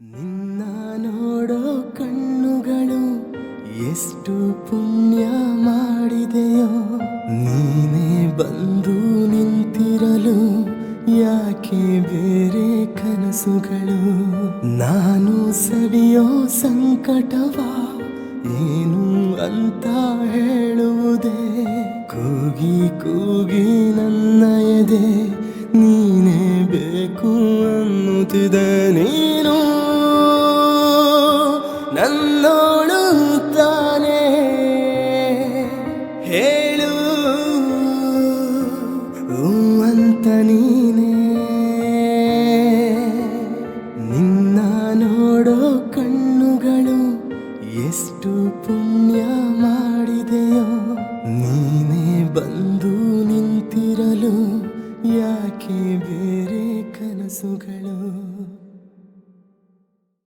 ನಿನ್ನ ನೋಡೋ ಕಣ್ಣುಗಳು ಎಷ್ಟು ಪುಣ್ಯ ಮಾಡಿದೆಯೋ, ನೀನೇ ಬಂದು ನಿಂತಿರಲು ಯಾಕೆ ಬೇರೆ ಕನಸುಗಳು. ನಾನು ಸವಿಯೋ ಸಂಕಟವ ಏನು ಅಂತ ಹೇಳುವುದೇ, ಕೂಗಿ ಕೂಗಿ ನನ್ನ ಎದೆ ನೀನೇ ಬೇಕು ಅನ್ನುತ್ತಿದೆ. ನೀನು ನನ್ನೋಳು ತಾನೇ, ಹೇಳು ಅಂತ ನೀನೇ. ನಿನ್ನ ನೋಡೋ ಕಣ್ಣುಗಳು ಎಷ್ಟು ಪುಣ್ಯ ಮಾಡಿದೆಯೋ, ನೀನೇ ಬಂದು ನಿಂತಿರಲು ಯಾಕೆ ಬೇರೆ ಕನಸುಗಳು.